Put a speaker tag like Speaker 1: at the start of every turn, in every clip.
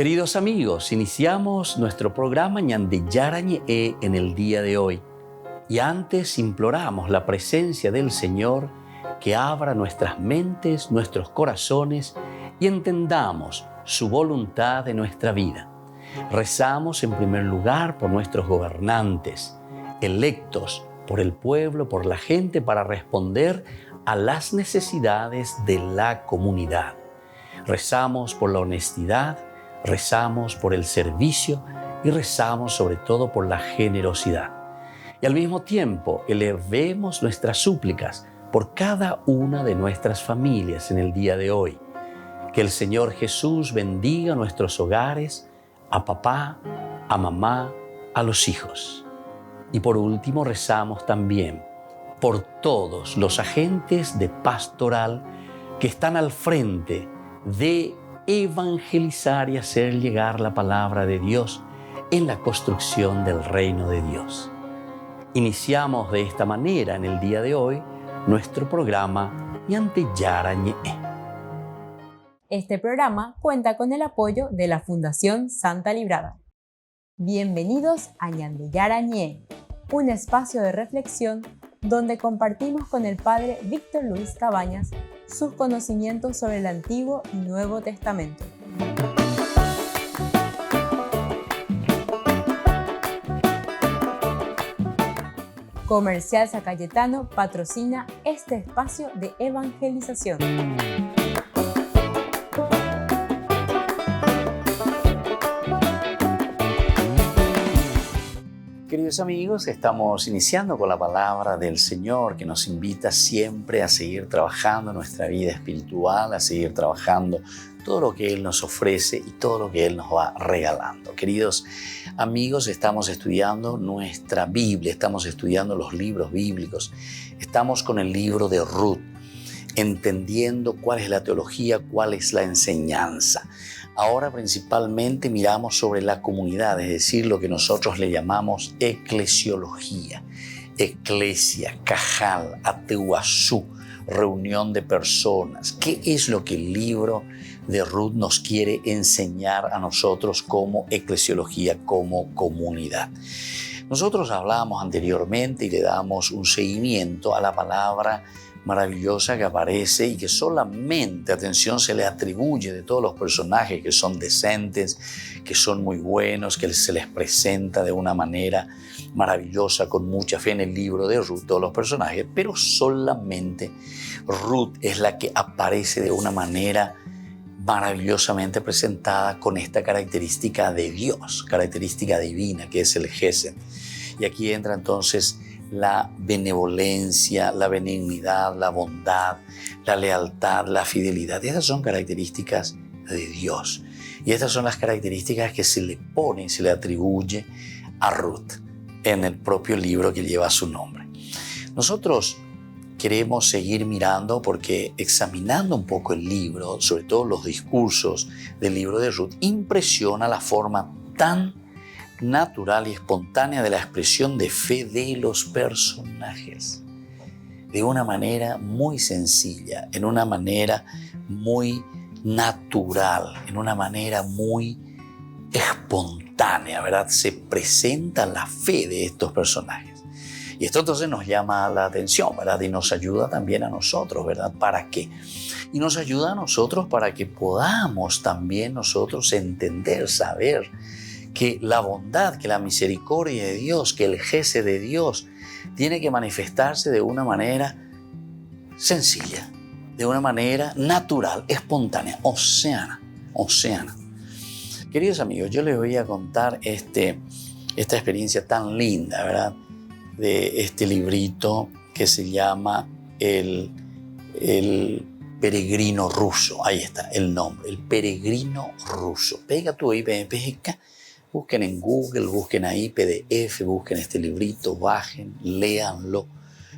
Speaker 1: Queridos amigos, iniciamos nuestro programa Ñande Yarañe en el día de hoy. Y antes imploramos la presencia del Señor que abra nuestras mentes, nuestros corazones y entendamos su voluntad en nuestra vida. Rezamos en primer lugar por nuestros gobernantes, electos por el pueblo, por la gente, para responder a las necesidades de la comunidad. Rezamos por la honestidad, rezamos por el servicio y rezamos sobre todo por la generosidad. Y al mismo tiempo elevemos nuestras súplicas por cada una de nuestras familias en el día de hoy. Que el Señor Jesús bendiga nuestros hogares, a papá, a mamá, a los hijos. Y por último rezamos también por todos los agentes de pastoral que están al frente de evangelizar y hacer llegar la palabra de Dios en la construcción del reino de Dios. Iniciamos de esta manera en el día de hoy nuestro programa Ñande Yarañe.
Speaker 2: Este programa cuenta con el apoyo de la Fundación Santa Librada. Bienvenidos a Ñande Yarañe, un espacio de reflexión donde compartimos con el Padre Víctor Luis Cabañas sus conocimientos sobre el Antiguo y Nuevo Testamento. Comercial San Cayetano patrocina este espacio de evangelización.
Speaker 1: Queridos amigos, estamos iniciando con la palabra del Señor que nos invita siempre a seguir trabajando en nuestra vida espiritual, a seguir trabajando todo lo que Él nos ofrece y todo lo que Él nos va regalando. Queridos amigos, estamos estudiando nuestra Biblia, estamos estudiando los libros bíblicos, estamos con el libro de Ruth, entendiendo cuál es la teología, cuál es la enseñanza. Ahora principalmente miramos sobre la comunidad, es decir, lo que nosotros le llamamos eclesiología. Eclesia, cajal, ateuazú, reunión de personas. ¿Qué es lo que el libro de Ruth nos quiere enseñar a nosotros como eclesiología, como comunidad? Nosotros hablábamos anteriormente y le damos un seguimiento a la palabra maravillosa que aparece y que solamente, atención, se le atribuye de todos los personajes que son decentes, que son muy buenos, que se les presenta de una manera maravillosa, con mucha fe en el libro de Ruth, todos los personajes, pero solamente Ruth es la que aparece de una manera maravillosamente presentada con esta característica de Dios, característica divina, que es el Gesed. Y aquí entra entonces la benevolencia, la benignidad, la bondad, la lealtad, la fidelidad. Estas son características de Dios. Y estas son las características que se le pone, se le atribuye a Ruth en el propio libro que lleva su nombre. Nosotros queremos seguir mirando porque examinando un poco el libro, sobre todo los discursos del libro de Ruth, impresiona la forma tan natural y espontánea de la expresión de fe de los personajes. De una manera muy sencilla, en una manera muy natural, en una manera muy espontánea, ¿verdad? Se presenta la fe de estos personajes. Y esto entonces nos llama la atención, ¿verdad? Y nos ayuda también a nosotros, ¿verdad? ¿Para qué? Y nos ayuda a nosotros para que podamos también nosotros entender, saber que la bondad, que la misericordia de Dios, que el Gesed de Dios tiene que manifestarse de una manera sencilla, de una manera natural, espontánea, océana. Queridos amigos, yo les voy a contar esta experiencia tan linda, ¿verdad? De este librito que se llama El Peregrino Ruso. Ahí está el nombre, El Peregrino Ruso. Pega tú ahí, pega. Busquen en Google, busquen ahí PDF, busquen este librito, bajen, léanlo.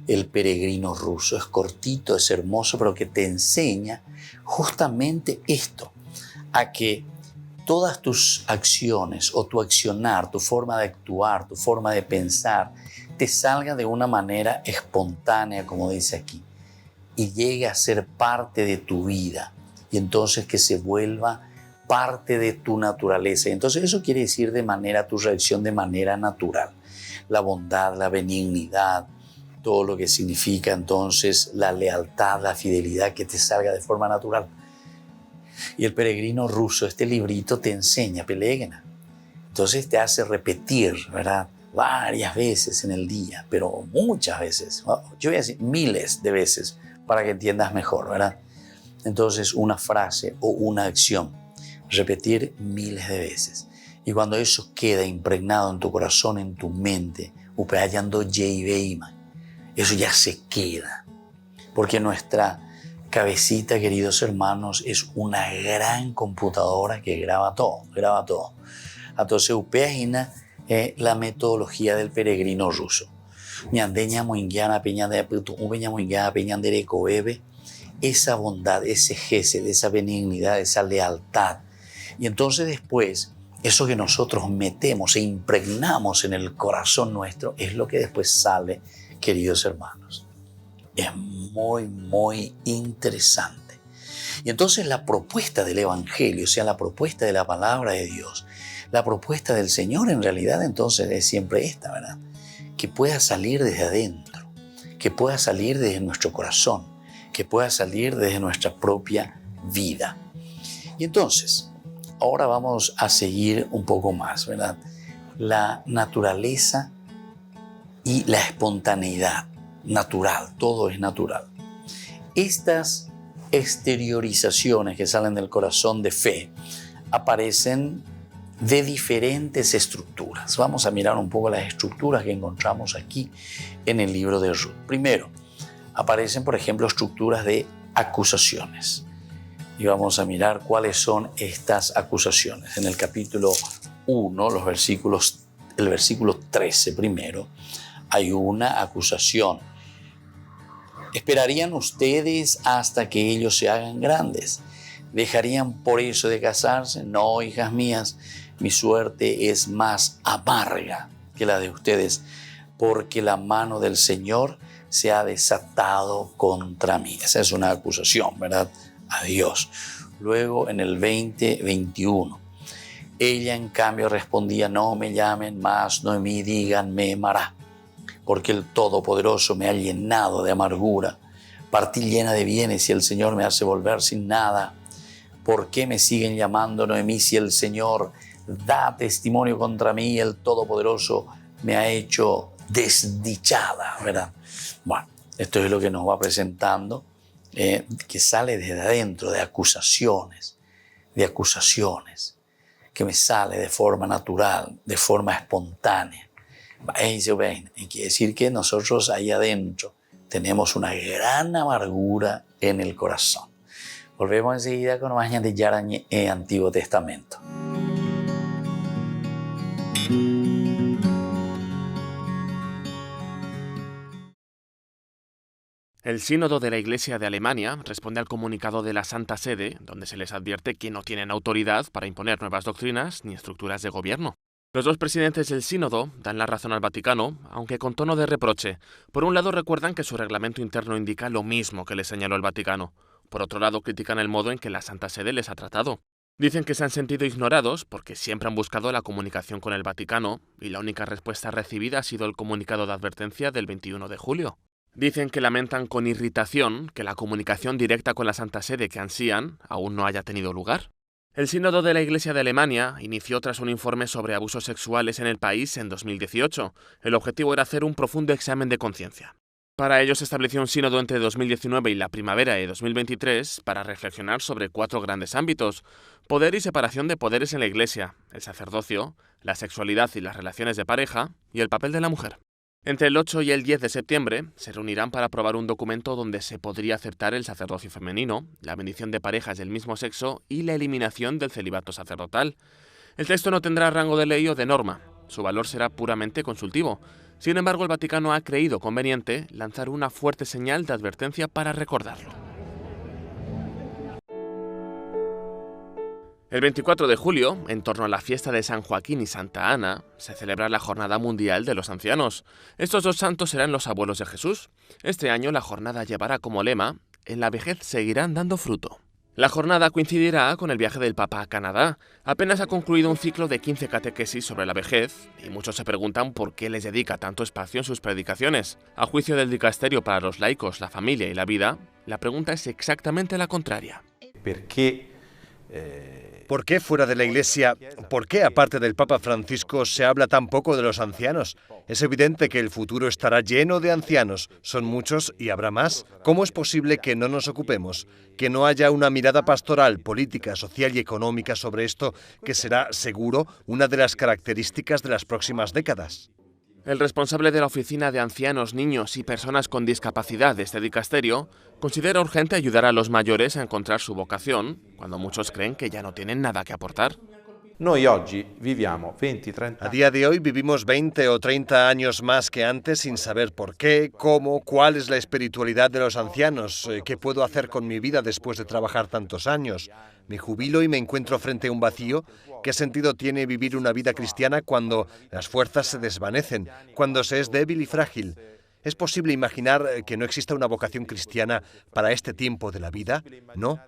Speaker 1: El Peregrino Ruso. Es cortito, es hermoso, pero que te enseña justamente esto, a que todas tus acciones o tu accionar, tu forma de actuar, tu forma de pensar, te salga de una manera espontánea, como dice aquí, y llegue a ser parte de tu vida. Y entonces que se vuelva parte de tu naturaleza. Entonces eso quiere decir tu reacción de manera natural. La bondad, la benignidad, todo lo que significa entonces la lealtad, la fidelidad que te salga de forma natural. Y el peregrino ruso, este librito te enseña, pelegna. Entonces te hace repetir, ¿verdad? Varias veces en el día, pero muchas veces. Yo voy a decir miles de veces para que entiendas mejor, ¿verdad? Entonces una frase o una acción, repetir miles de veces. Y cuando eso queda impregnado en tu corazón, en tu mente, eso ya se queda. Porque nuestra cabecita, queridos hermanos, es una gran computadora que graba todo. Entonces, upeagina la metodología del peregrino ruso. Esa bondad, ese gesed, esa benignidad, esa lealtad. Y entonces después, eso que nosotros metemos e impregnamos en el corazón nuestro, es lo que después sale, queridos hermanos. Es muy, muy interesante. Y entonces la propuesta del Evangelio, o sea, la propuesta de la palabra de Dios, la propuesta del Señor en realidad entonces es siempre esta, ¿verdad? Que pueda salir desde adentro, que pueda salir desde nuestro corazón, que pueda salir desde nuestra propia vida. Y entonces, ahora vamos a seguir un poco más, ¿verdad? La naturaleza y la espontaneidad natural, todo es natural. Estas exteriorizaciones que salen del corazón de fe aparecen de diferentes estructuras. Vamos a mirar un poco las estructuras que encontramos aquí en el libro de Ruth. Primero, aparecen, por ejemplo, estructuras de acusaciones. Y vamos a mirar cuáles son estas acusaciones. En el capítulo 1, el versículo 13 primero, hay una acusación. ¿Esperarían ustedes hasta que ellos se hagan grandes? ¿Dejarían por eso de casarse? No, hijas mías, mi suerte es más amarga que la de ustedes, porque la mano del Señor se ha desatado contra mí. Esa es una acusación, ¿verdad? A Dios. Luego en el 20-21, ella en cambio respondía: no me llamen más Noemí, díganme Mará, porque el Todopoderoso me ha llenado de amargura. Partí llena de bienes y el Señor me hace volver sin nada. ¿Por qué me siguen llamando Noemí si el Señor da testimonio contra mí? El Todopoderoso me ha hecho desdichada, ¿verdad? Bueno, esto es lo que nos va presentando, que sale desde adentro, de acusaciones, que me sale de forma natural, de forma espontánea. Quiere decir que nosotros ahí adentro tenemos una gran amargura en el corazón. Volvemos enseguida con más de Yarañé en Antiguo Testamento.
Speaker 3: El Sínodo de la Iglesia de Alemania responde al comunicado de la Santa Sede, donde se les advierte que no tienen autoridad para imponer nuevas doctrinas ni estructuras de gobierno. Los dos presidentes del Sínodo dan la razón al Vaticano, aunque con tono de reproche. Por un lado recuerdan que su reglamento interno indica lo mismo que les señaló el Vaticano. Por otro lado critican el modo en que la Santa Sede les ha tratado. Dicen que se han sentido ignorados porque siempre han buscado la comunicación con el Vaticano y la única respuesta recibida ha sido el comunicado de advertencia del 21 de julio. Dicen que lamentan con irritación que la comunicación directa con la Santa Sede que ansían aún no haya tenido lugar. El Sínodo de la Iglesia de Alemania inició tras un informe sobre abusos sexuales en el país en 2018. El objetivo era hacer un profundo examen de conciencia. Para ello se estableció un sínodo entre 2019 y la primavera de 2023 para reflexionar sobre 4 grandes ámbitos: poder y separación de poderes en la Iglesia, el sacerdocio, la sexualidad y las relaciones de pareja, y el papel de la mujer. Entre el 8 y el 10 de septiembre se reunirán para aprobar un documento donde se podría aceptar el sacerdocio femenino, la bendición de parejas del mismo sexo y la eliminación del celibato sacerdotal. El texto no tendrá rango de ley o de norma, su valor será puramente consultivo. Sin embargo, el Vaticano ha creído conveniente lanzar una fuerte señal de advertencia para recordarlo. El 24 de julio, en torno a la fiesta de San Joaquín y Santa Ana, se celebra la Jornada Mundial de los Ancianos. Estos dos santos serán los abuelos de Jesús. Este año la jornada llevará como lema: en la vejez seguirán dando fruto. La jornada coincidirá con el viaje del Papa a Canadá. Apenas ha concluido un ciclo de 15 catequesis sobre la vejez y muchos se preguntan por qué les dedica tanto espacio en sus predicaciones. A juicio del Dicasterio para los laicos, la familia y la vida, la pregunta es exactamente la contraria.
Speaker 4: ¿Por qué fuera de la Iglesia, por qué aparte del Papa Francisco se habla tan poco de los ancianos? Es evidente que el futuro estará lleno de ancianos, son muchos y habrá más. ¿Cómo es posible que no nos ocupemos? Que no haya una mirada pastoral, política, social y económica sobre esto, que será, seguro, una de las características de las próximas décadas.
Speaker 3: El responsable de la Oficina de Ancianos, Niños y Personas con Discapacidad de este dicasterio considera urgente ayudar a los mayores a encontrar su vocación, cuando muchos creen que ya no tienen nada que aportar.
Speaker 4: A día de hoy vivimos 20 o 30 años más que antes sin saber por qué, cómo, cuál es la espiritualidad de los ancianos, qué puedo hacer con mi vida después de trabajar tantos años. Me jubilo y me encuentro frente a un vacío. ¿Qué sentido tiene vivir una vida cristiana cuando las fuerzas se desvanecen, cuando se es débil y frágil? ¿Es posible imaginar que no exista una vocación cristiana para este tiempo de la vida? No.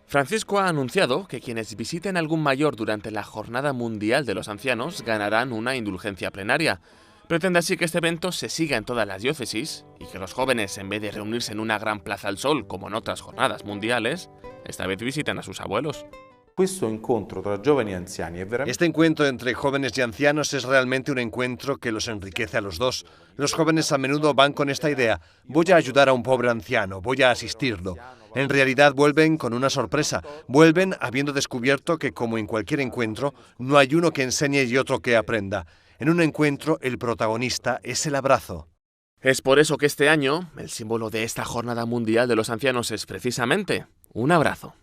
Speaker 3: Francisco ha anunciado que quienes visiten algún mayor durante la Jornada Mundial de los Ancianos ganarán una indulgencia plenaria. Pretende así que este evento se siga en todas las diócesis y que los jóvenes, en vez de reunirse en una gran plaza al sol como en otras jornadas mundiales, esta vez visiten a sus abuelos.
Speaker 4: Este encuentro entre jóvenes y ancianos es realmente un encuentro que los enriquece a los dos. Los jóvenes a menudo van con esta idea: voy a ayudar a un pobre anciano, voy a asistirlo. En realidad vuelven con una sorpresa, vuelven habiendo descubierto que, como en cualquier encuentro, no hay uno que enseñe y otro que aprenda. En un encuentro, el protagonista es el abrazo.
Speaker 3: Es por eso que este año, el símbolo de esta Jornada Mundial de los Ancianos es precisamente un abrazo.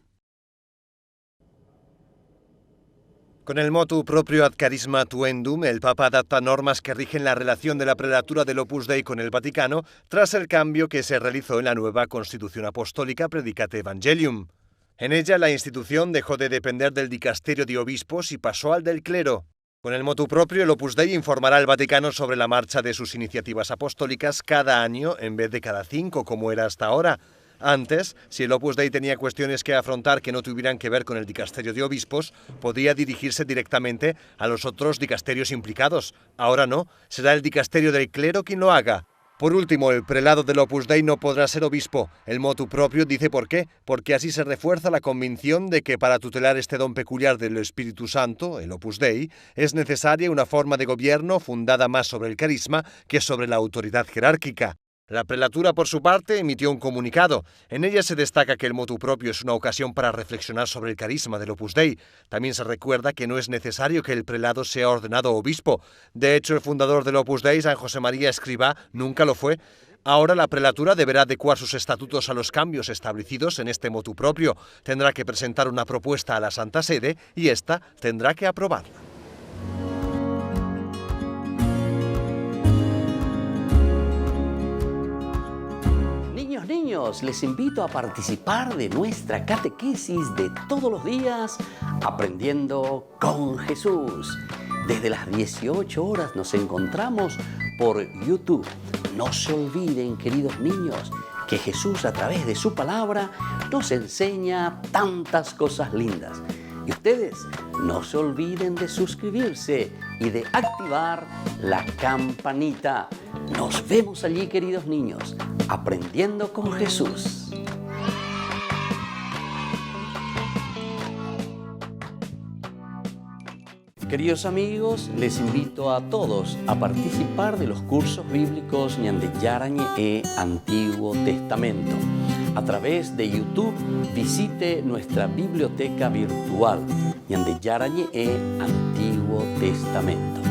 Speaker 4: Con el motu proprio ad carisma tuendum, el Papa adapta normas que rigen la relación de la prelatura del Opus Dei con el Vaticano tras el cambio que se realizó en la nueva Constitución Apostólica Predicate Evangelium. En ella, la institución dejó de depender del dicasterio de obispos y pasó al del clero. Con el motu propio, el Opus Dei informará al Vaticano sobre la marcha de sus iniciativas apostólicas cada año en vez de cada 5, como era hasta ahora. Antes, si el Opus Dei tenía cuestiones que afrontar que no tuvieran que ver con el dicasterio de obispos, podía dirigirse directamente a los otros dicasterios implicados. Ahora no, será el dicasterio del clero quien lo haga. Por último, el prelado del Opus Dei no podrá ser obispo. El motu propio dice por qué, porque así se refuerza la convicción de que para tutelar este don peculiar del Espíritu Santo, el Opus Dei, es necesaria una forma de gobierno fundada más sobre el carisma que sobre la autoridad jerárquica. La prelatura, por su parte, emitió un comunicado. En ella se destaca que el motu propio es una ocasión para reflexionar sobre el carisma del Opus Dei. También se recuerda que no es necesario que el prelado sea ordenado obispo. De hecho, el fundador del Opus Dei, San José María Escrivá, nunca lo fue. Ahora la prelatura deberá adecuar sus estatutos a los cambios establecidos en este motu propio. Tendrá que presentar una propuesta a la Santa Sede y ésta tendrá que aprobarla.
Speaker 1: Niños, les invito a participar de nuestra catequesis de todos los días, Aprendiendo con Jesús. Desde las 18 horas nos encontramos por YouTube. No se olviden, queridos niños, que Jesús a través de su palabra nos enseña tantas cosas lindas. Y ustedes no se olviden de suscribirse y de activar la campanita. Nos vemos allí, queridos niños, Aprendiendo con Jesús. Queridos amigos, les invito a todos a participar de los cursos bíblicos Ñande Yarañe e Antiguo Testamento. A través de YouTube visite nuestra biblioteca virtual Ñande Yarañe e Antiguo Testamento.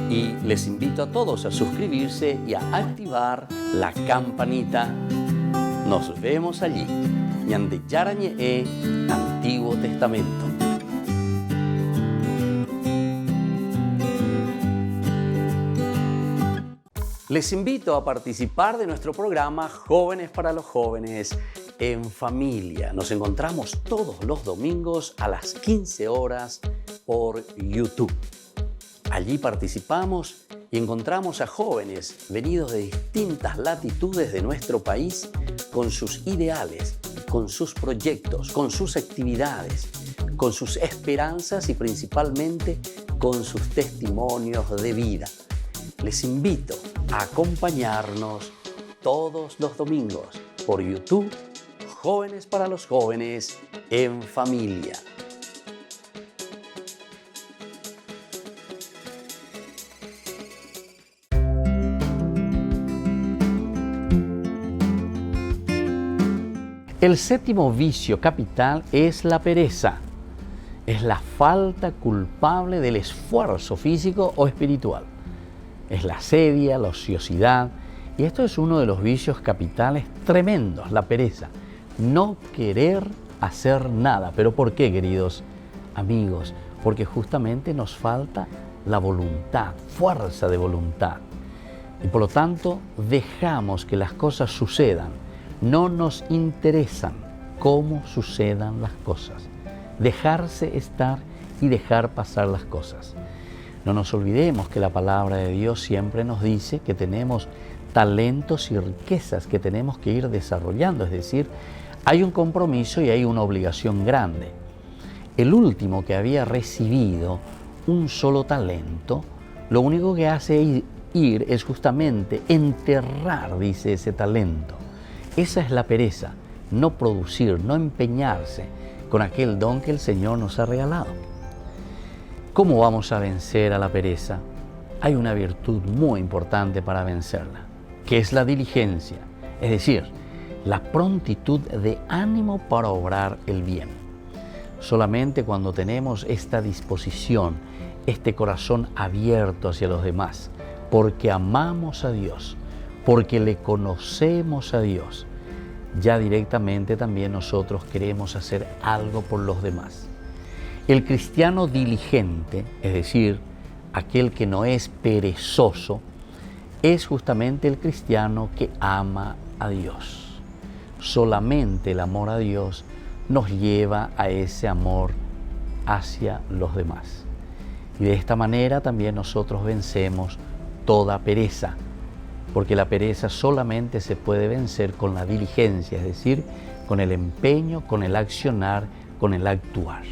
Speaker 1: Y les invito a todos a suscribirse y a activar la campanita. Nos vemos allí. Ñande Yarañe e Antiguo Testamento. Les invito a participar de nuestro programa Jóvenes para los Jóvenes en Familia. Nos encontramos todos los domingos a las 15 horas por YouTube. Allí participamos y encontramos a jóvenes venidos de distintas latitudes de nuestro país con sus ideales con sus proyectos, con sus actividades, con sus esperanzas y principalmente con sus testimonios de vida. Les invito a acompañarnos todos los domingos por YouTube, Jóvenes para los Jóvenes en Familia. El séptimo vicio capital es la pereza. Es la falta culpable del esfuerzo físico o espiritual. Es la asedia, la ociosidad. Y esto es uno de los vicios capitales tremendos, la pereza. No querer hacer nada. ¿Pero por qué, queridos amigos? Porque justamente nos falta la voluntad, fuerza de voluntad. Y por lo tanto, dejamos que las cosas sucedan. No nos interesan cómo sucedan las cosas. Dejarse estar y dejar pasar las cosas. No nos olvidemos que la palabra de Dios siempre nos dice que tenemos talentos y riquezas que tenemos que ir desarrollando. Es decir, hay un compromiso y hay una obligación grande. El último que había recibido un solo talento, lo único que hace ir es justamente enterrar, dice, ese talento. Esa es la pereza, no producir, no empeñarse con aquel don que el Señor nos ha regalado. ¿Cómo vamos a vencer a la pereza? Hay una virtud muy importante para vencerla, que es la diligencia, es decir, la prontitud de ánimo para obrar el bien. Solamente cuando tenemos esta disposición, este corazón abierto hacia los demás, porque amamos a Dios, porque le conocemos a Dios, ya directamente también nosotros queremos hacer algo por los demás. El cristiano diligente, es decir, aquel que no es perezoso, es justamente el cristiano que ama a Dios. Solamente el amor a Dios nos lleva a ese amor hacia los demás. Y de esta manera también nosotros vencemos toda pereza, porque la pereza solamente se puede vencer con la diligencia, es decir, con el empeño, con el accionar, con el actuar.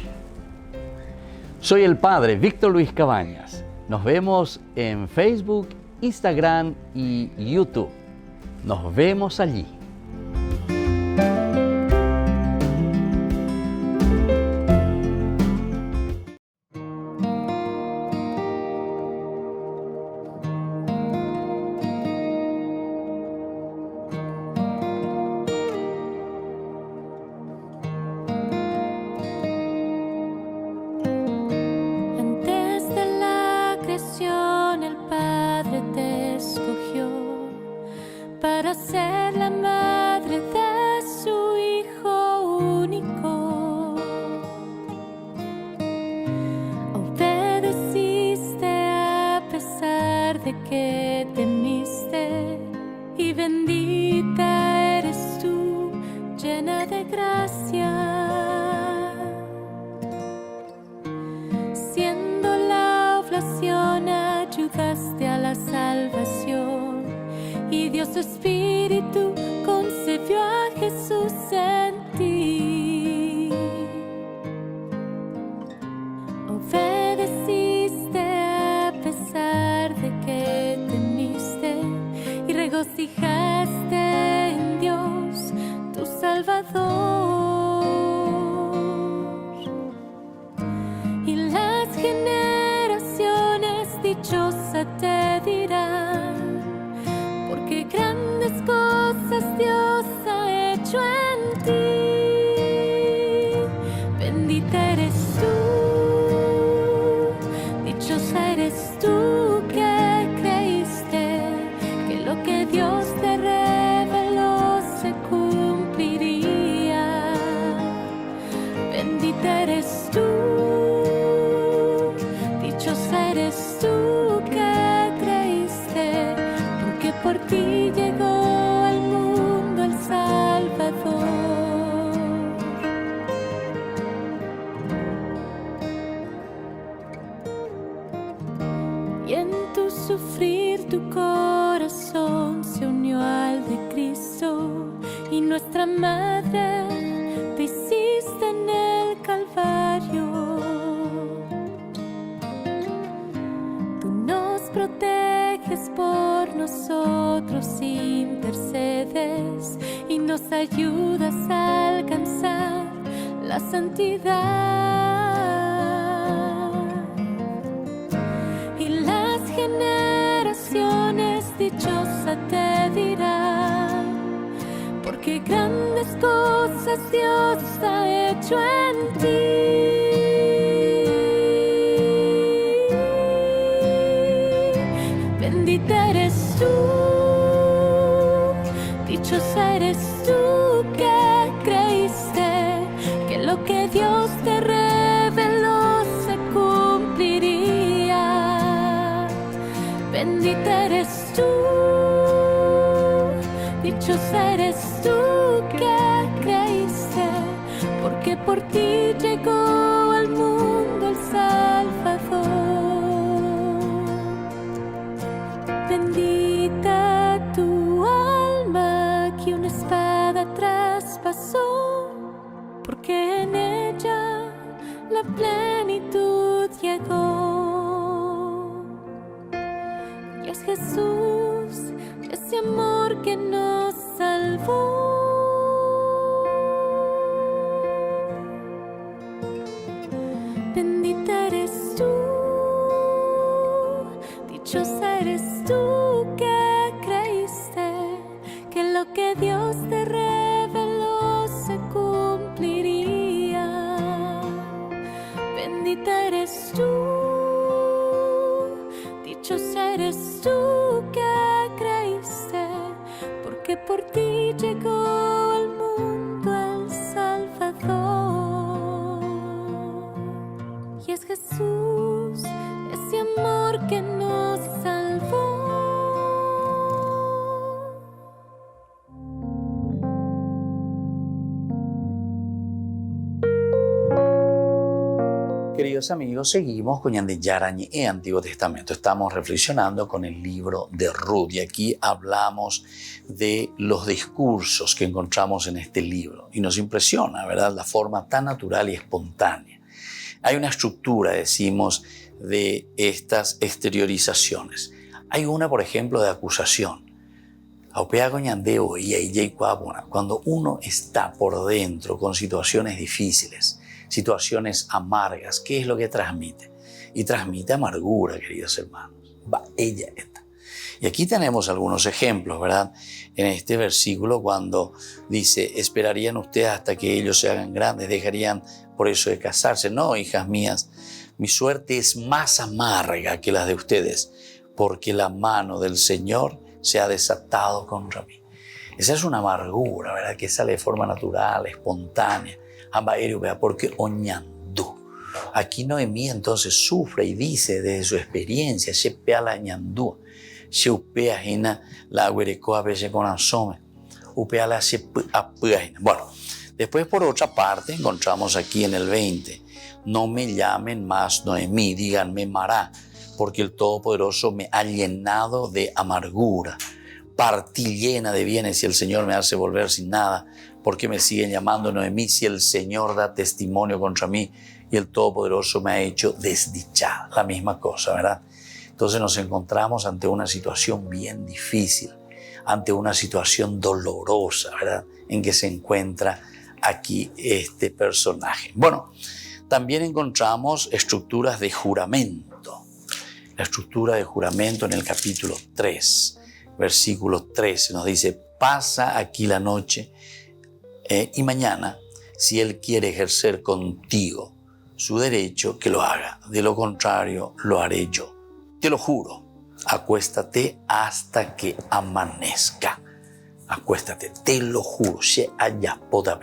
Speaker 1: Soy el Padre Víctor Luis Cabañas. Nos vemos en Facebook, Instagram y YouTube. Nos vemos allí.
Speaker 5: Para ser la madre de su Hijo único. Obedeciste a pesar de que temiste, y bendita eres tú, llena de gracia. Siendo la oblación, ayudaste a la salvación. Y Dios Espíritu concebió a Jesús en ti. Obedeciste a pesar de que temiste, y regocijaste en Dios tu Salvador. Y las generaciones dichosas te dirán, porque grandes cosas Dios ha hecho en ti. Bendita eres tú, dichosa eres tú que creíste que lo que Dios te reveló se cumpliría. Bendita eres tú, dichosa eres tú que creíste, porque por ti llegó al mundo el Salvador. Y en tu sufrir tu corazón se unió al de Cristo, y nuestra Madre nosotros intercedes y nos ayudas a alcanzar la santidad. Y las generaciones dichosas te dirán, porque grandes cosas Dios ha hecho en ti. Bendita eres tú, dichosa eres tú que creíste que lo que Dios te reveló se cumpliría. Bendita eres tú, dichosa eres tú que creíste, porque por ti llegó al mundo el Salvador. Bendita tu alma que una espada traspasó, porque en ella la plenitud llegó. Y es Jesús, ese amor que nos salvó. Bendita eres tú, dichosa eres tú que creíste que lo que Dios te reveló se cumpliría. Bendita eres tú, dichosa eres tú que creíste, porque por ti llegó al mundo el Salvador. Y es Jesús, ese amor que nos salvó.
Speaker 1: Queridos amigos, seguimos con Ñande Yarañe en Antiguo Testamento. Estamos reflexionando con el libro de Ruth y aquí hablamos de los discursos que encontramos en este libro. Y nos impresiona, ¿verdad?, la forma tan natural y espontánea. Hay una estructura, decimos, de estas exteriorizaciones. Hay una, por ejemplo, de acusación. Cuando uno está por dentro con situaciones difíciles, situaciones amargas, ¿qué es lo que transmite? Y transmite amargura, queridos hermanos. Ella está. Y aquí tenemos algunos ejemplos, ¿verdad? En este versículo cuando dice, esperarían ustedes hasta que ellos se hagan grandes, dejarían por eso de casarse. No, hijas mías, mi suerte es más amarga que la de ustedes, porque la mano del Señor se ha desatado contra mí. Esa es una amargura, ¿verdad?, que sale de forma natural, espontánea. Porque oñandú. Aquí Noemí entonces sufre y dice desde su experiencia, la ñandú, se upea hina la huerecoa veces con asome, upea la se apuajina. Bueno, después por otra parte encontramos aquí en el 20, no me llamen más Noemí, díganme Mará, porque el Todopoderoso me ha llenado de amargura. Partí llena de bienes y el Señor me hace volver sin nada. ¿Por qué me siguen llamando Noemí si el Señor da testimonio contra mí y el Todopoderoso me ha hecho desdichada? La misma cosa, ¿verdad? Entonces nos encontramos ante una situación bien difícil, ante una situación dolorosa, ¿verdad?, en que se encuentra aquí este personaje. Bueno, también encontramos estructuras de juramento. La estructura de juramento en el capítulo 3, versículo 13, nos dice, pasa aquí la noche y mañana, si él quiere ejercer contigo su derecho, que lo haga. De lo contrario, lo haré yo. Te lo juro, acuéstate hasta que amanezca. Acuéstate, te lo juro.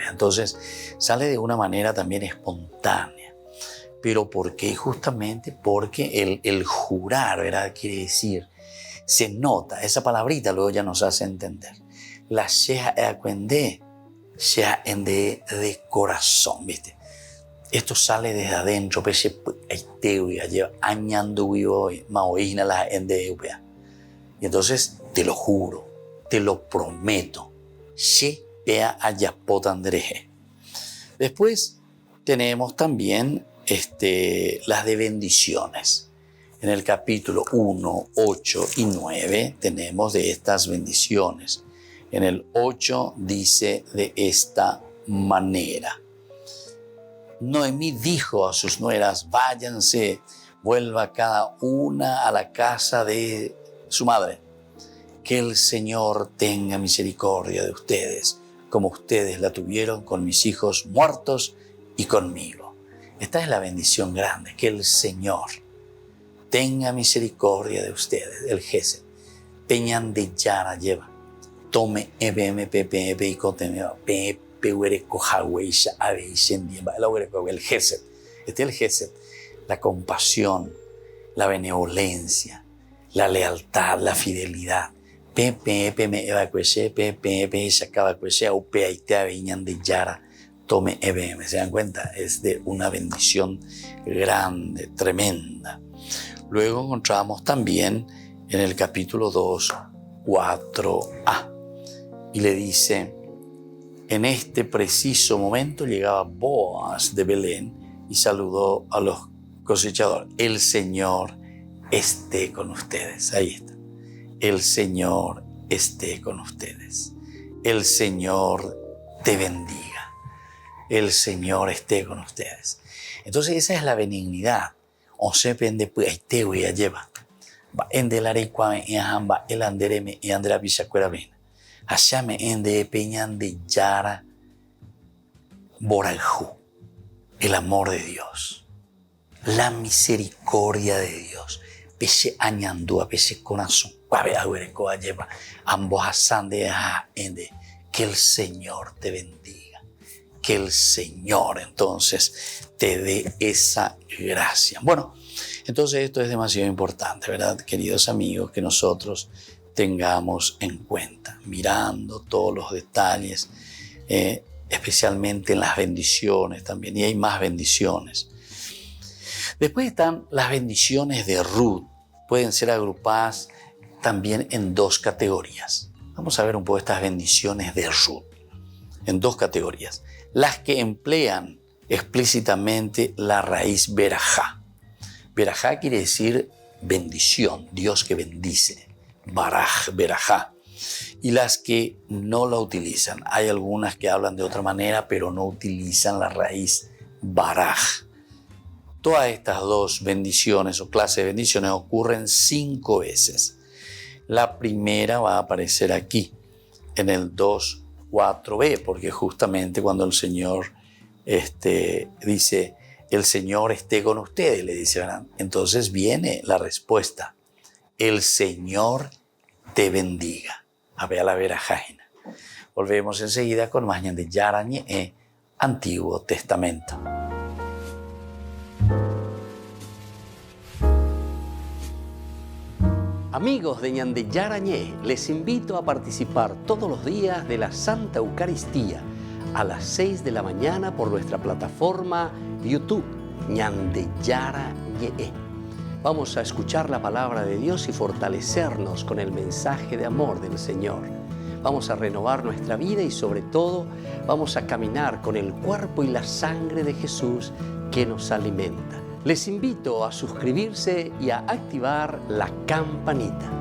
Speaker 1: Entonces, sale de una manera también espontánea. ¿Pero por qué? Justamente porque el jurar, ¿verdad?, quiere decir, se nota, esa palabrita luego ya nos hace entender. La sheha eacuende, sea en de corazón, ¿viste? Esto sale desde adentro, pese y entonces te lo juro, te lo prometo. Después tenemos también las de bendiciones. En el capítulo 1, 8 y 9 tenemos de estas bendiciones. En el 8 dice de esta manera. Noemí dijo a sus nueras, váyanse, vuelva cada una a la casa de su madre. Que el Señor tenga misericordia de ustedes, como ustedes la tuvieron con mis hijos muertos y conmigo. Esta es la bendición grande, que el Señor tenga misericordia de ustedes. El Gesed. Teñan de yara lleva. Tome ebmpp y cotemeba. El Gesed. Este es el Gesed. La compasión, la benevolencia, la lealtad, la fidelidad. Tome EBM. ¿Se dan cuenta? Es de una bendición grande, tremenda. Luego encontramos también en el capítulo 2, 4a. Y le dice, en este preciso momento llegaba Boaz de Belén y saludó a los cosechadores. El Señor esté con ustedes. Ahí está. El Señor esté con ustedes. El Señor te bendiga. El Señor esté con ustedes. Entonces esa es la benignidad. O se pende pues te voy a llevar. Va endelare cuame y ajamba el andereme y andera bisacuera ven. Hashame ende peñan de yara boraljú. El amor de Dios. La misericordia de Dios. Pese añandúa, pese corazón. Ambos asande ende. Que el Señor te bendiga. Que el Señor entonces te dé esa gracia. Bueno, entonces esto es demasiado importante, ¿verdad? Queridos amigos, que nosotros tengamos en cuenta, mirando todos los detalles, especialmente en las bendiciones también, y hay más bendiciones. Después están las bendiciones de Ruth, pueden ser agrupadas también en dos categorías. Vamos a ver un poco estas bendiciones de Ruth, en dos categorías. Las que emplean explícitamente la raíz berajá. Berajá quiere decir bendición, Dios que bendice. Baraj, berajá. Y las que no la utilizan. Hay algunas que hablan de otra manera, pero no utilizan la raíz baraj. Todas estas dos bendiciones o clases de bendiciones ocurren 5 veces. La primera va a aparecer aquí, en el 2.4b, porque justamente cuando el Señor dice, el Señor esté con ustedes, le dice, ¿verdad? Entonces viene la respuesta, el Señor te bendiga. A ver, a la verajajena. Volvemos enseguida con más de Yarañe, Antiguo Testamento. Amigos de Ñande Yarañé, les invito a participar todos los días de la Santa Eucaristía a las 6 de la mañana por nuestra plataforma YouTube, Ñande Yarañé. Vamos a escuchar la palabra de Dios y fortalecernos con el mensaje de amor del Señor. Vamos a renovar nuestra vida y sobre todo vamos a caminar con el cuerpo y la sangre de Jesús que nos alimenta. Les invito a suscribirse y a activar la campanita.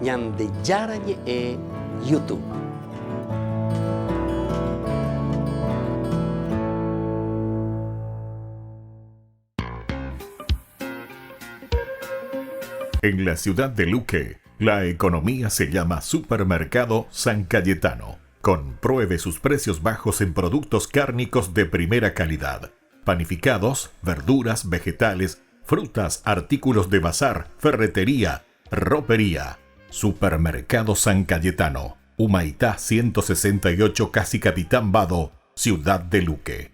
Speaker 1: Ñande Yarañé YouTube.
Speaker 6: En la ciudad de Luque, la economía se llama Supermercado San Cayetano. Compruebe sus precios bajos en productos cárnicos de primera calidad. Panificados, verduras, vegetales, frutas, artículos de bazar, ferretería, ropería. Supermercado San Cayetano, Humaitá 168, Casi Capitán Vado, Ciudad de Luque.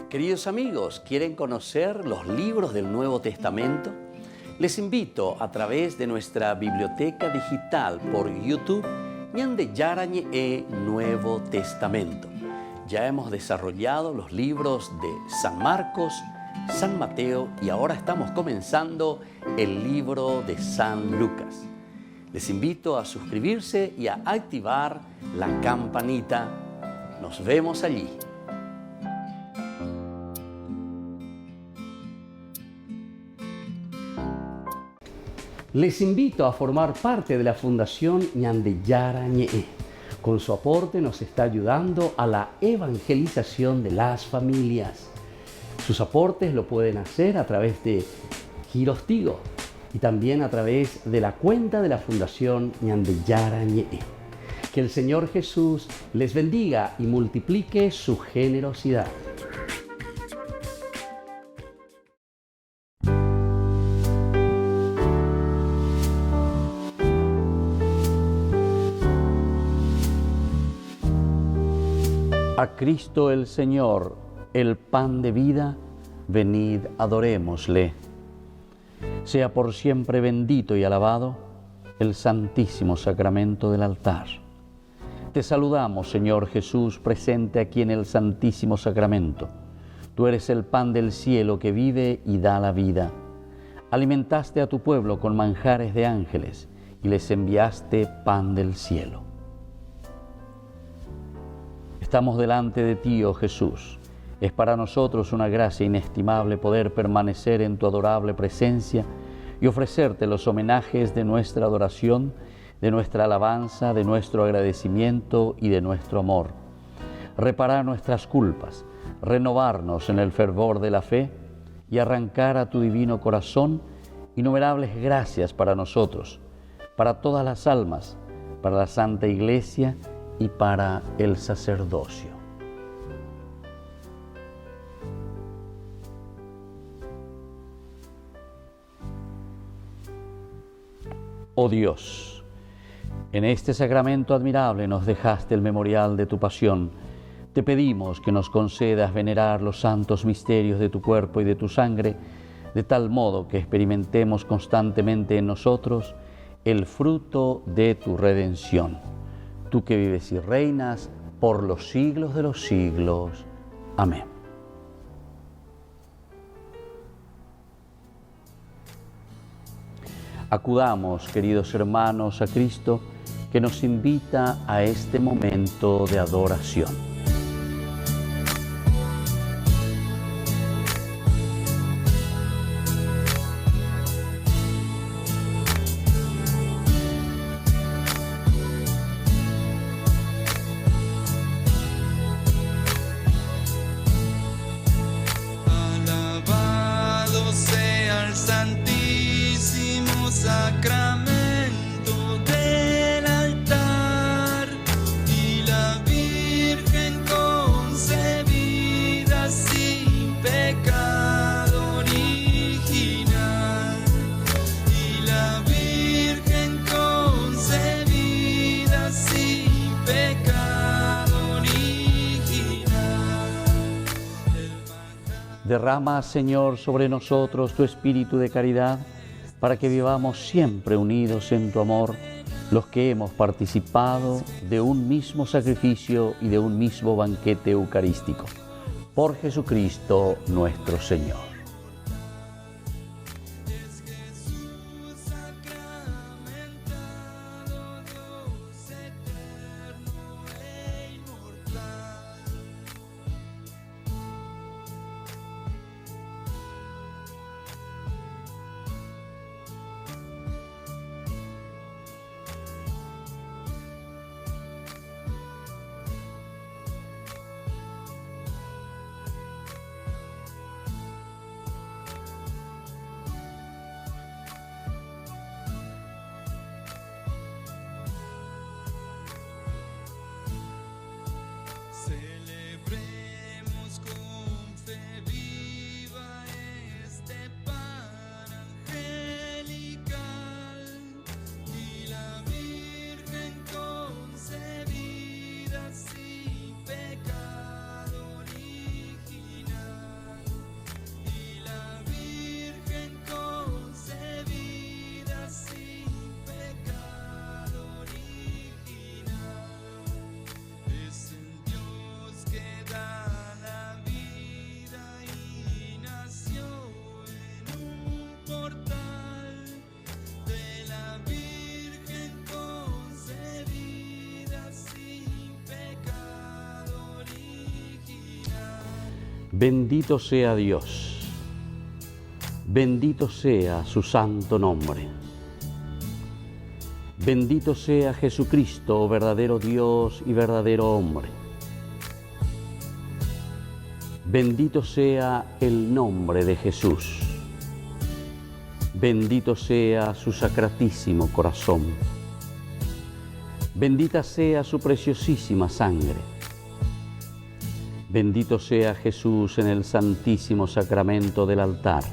Speaker 1: Queridos amigos, ¿quieren conocer los libros del Nuevo Testamento? Les invito a través de nuestra biblioteca digital por YouTube, Ñande Yarañé Nuevo Testamento. Ya hemos desarrollado los libros de San Marcos, San Mateo y ahora estamos comenzando el libro de San Lucas. Les invito a suscribirse y a activar la campanita. Nos vemos allí.
Speaker 7: Les invito a formar parte de la Fundación Ñandeyara Ñe'e. Con su aporte nos está ayudando a la evangelización de las familias. Sus aportes lo pueden hacer a través de Giros Tigo y también a través de la cuenta de la Fundación Ñandeyara Ñe'e. Que el Señor Jesús les bendiga y multiplique su generosidad. A Cristo el Señor, el pan de vida, venid, adorémosle. Sea por siempre bendito y alabado el santísimo sacramento del altar. Te saludamos, Señor Jesús, presente aquí en el santísimo sacramento. Tú eres el pan del cielo que vive y da la vida. Alimentaste a tu pueblo con manjares de ángeles y les enviaste pan del cielo. Estamos delante de ti, oh Jesús. Es para nosotros una gracia inestimable poder permanecer en tu adorable presencia y ofrecerte los homenajes de nuestra adoración, de nuestra alabanza, de nuestro agradecimiento y de nuestro amor. Reparar nuestras culpas, renovarnos en el fervor de la fe y arrancar a tu divino corazón innumerables gracias para nosotros, para todas las almas, para la Santa Iglesia y para el sacerdocio. Oh Dios, en este sacramento admirable nos dejaste el memorial de tu pasión. Te pedimos que nos concedas venerar los santos misterios de tu cuerpo y de tu sangre, de tal modo que experimentemos constantemente en nosotros el fruto de tu redención. Tú que vives y reinas por los siglos de los siglos. Amén. Acudamos, queridos hermanos, a Cristo, que nos invita a este momento de adoración.
Speaker 8: Sacramento del altar y la Virgen concebida sin pecado original y la Virgen concebida sin pecado original.
Speaker 7: Derrama, Señor, sobre nosotros tu espíritu de caridad, para que vivamos siempre unidos en tu amor, los que hemos participado de un mismo sacrificio y de un mismo banquete eucarístico. Por Jesucristo nuestro Señor. Bendito sea Dios, bendito sea su santo nombre. Bendito sea Jesucristo, verdadero Dios y verdadero hombre. Bendito sea el nombre de Jesús. Bendito sea su sacratísimo corazón. Bendita sea su preciosísima sangre. Bendito sea Jesús en el santísimo sacramento del altar.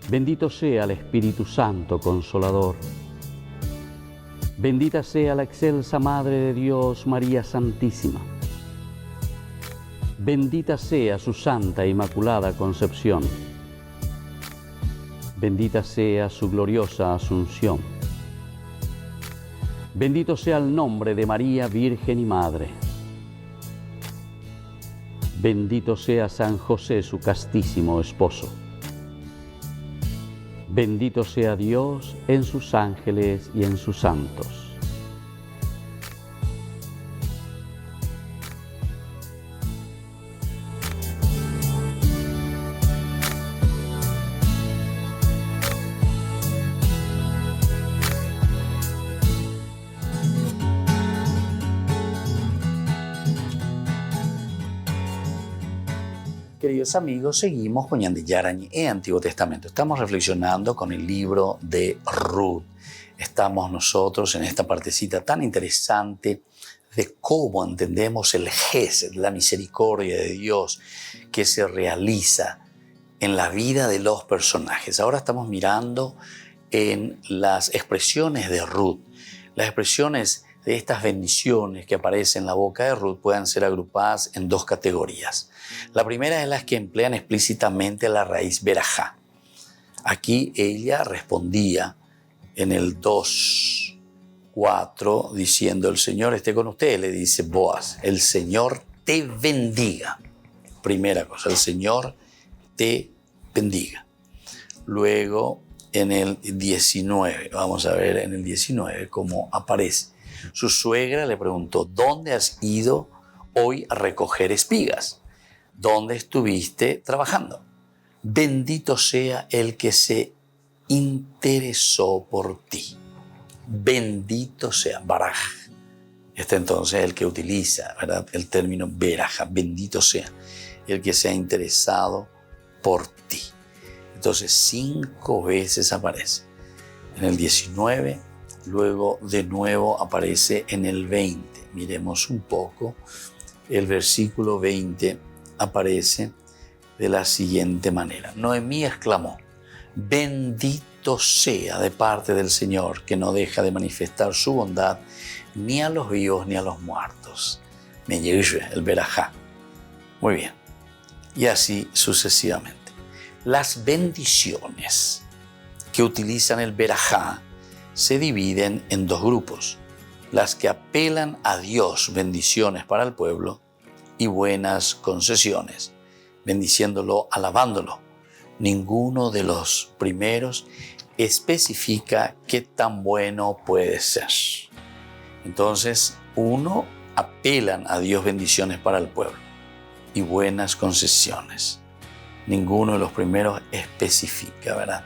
Speaker 7: Bendito sea el Espíritu Santo Consolador. Bendita sea la excelsa Madre de Dios, María Santísima. Bendita sea su Santa e Inmaculada Concepción. Bendita sea su gloriosa Asunción. Bendito sea el nombre de María, Virgen y Madre. Bendito sea San José, su castísimo esposo. Bendito sea Dios en sus ángeles y en sus santos.
Speaker 1: Queridos amigos, seguimos con Ñande Yarañé en Antiguo Testamento. Estamos reflexionando con el libro de Ruth. Estamos nosotros en esta partecita tan interesante de cómo entendemos el Gesed, la misericordia de Dios que se realiza en la vida de los personajes. Ahora estamos mirando en las expresiones de Ruth. Las expresiones de estas bendiciones que aparecen en la boca de Ruth pueden ser agrupadas en dos categorías. La primera es las que emplean explícitamente la raíz berajá. Aquí ella respondía en el 2:4 diciendo: el Señor esté con usted. Le dice Boaz: el Señor te bendiga. Primera cosa, el Señor te bendiga. Luego en el 19, vamos a ver en el 19 cómo aparece. Su suegra le preguntó: ¿dónde has ido hoy a recoger espigas? ¿Dónde estuviste trabajando? Bendito sea el que se interesó por ti. Bendito sea, baraj. Este entonces es el que utiliza, ¿verdad?, el término beraja. Bendito sea el que se ha interesado por ti. Entonces 5 veces aparece. En el 19, luego de nuevo aparece en el 20. Miremos un poco. El versículo 20 aparece de la siguiente manera. Noemí exclamó: bendito sea de parte del Señor, que no deja de manifestar su bondad ni a los vivos ni a los muertos. Me llegué el berajá. Muy bien. Y así sucesivamente. Las bendiciones que utilizan el berajá se dividen en dos grupos: las que apelan a Dios, bendiciones para el pueblo, y buenas concesiones, bendiciéndolo, alabándolo. Ninguno de los primeros especifica qué tan bueno puede ser. Entonces, uno, apelan a Dios bendiciones para el pueblo y buenas concesiones. Ninguno de los primeros especifica, ¿verdad?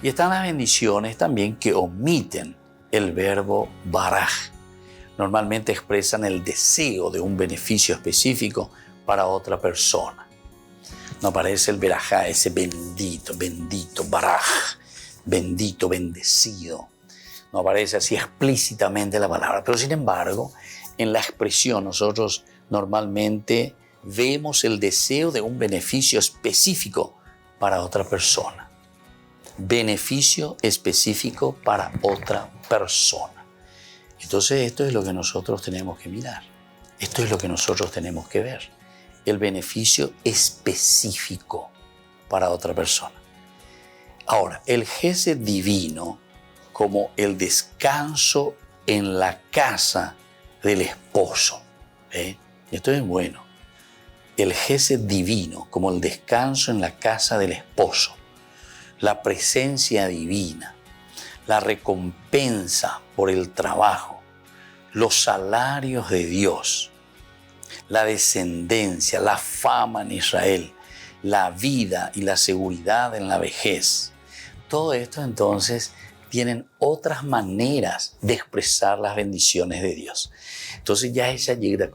Speaker 1: Y están las bendiciones también que omiten el verbo baraj. Normalmente expresan el deseo de un beneficio específico para otra persona. No aparece el berajá, ese bendito, bendito, baraj, bendito, bendecido. No aparece así explícitamente la palabra. Pero sin embargo, en la expresión nosotros normalmente vemos el deseo de un beneficio específico para otra persona. Beneficio específico para otra persona. Entonces esto es lo que nosotros tenemos que mirar. Esto es lo que nosotros tenemos que ver. El beneficio específico para otra persona. Ahora, el Gesed divino como el descanso en la casa del esposo. Esto es bueno. El Gesed divino como el descanso en la casa del esposo. La presencia divina. La recompensa por el trabajo, los salarios de Dios, la descendencia, la fama en Israel, la vida y la seguridad en la vejez. Todo esto entonces tienen otras maneras de expresar las bendiciones de Dios. Entonces ya ella llega.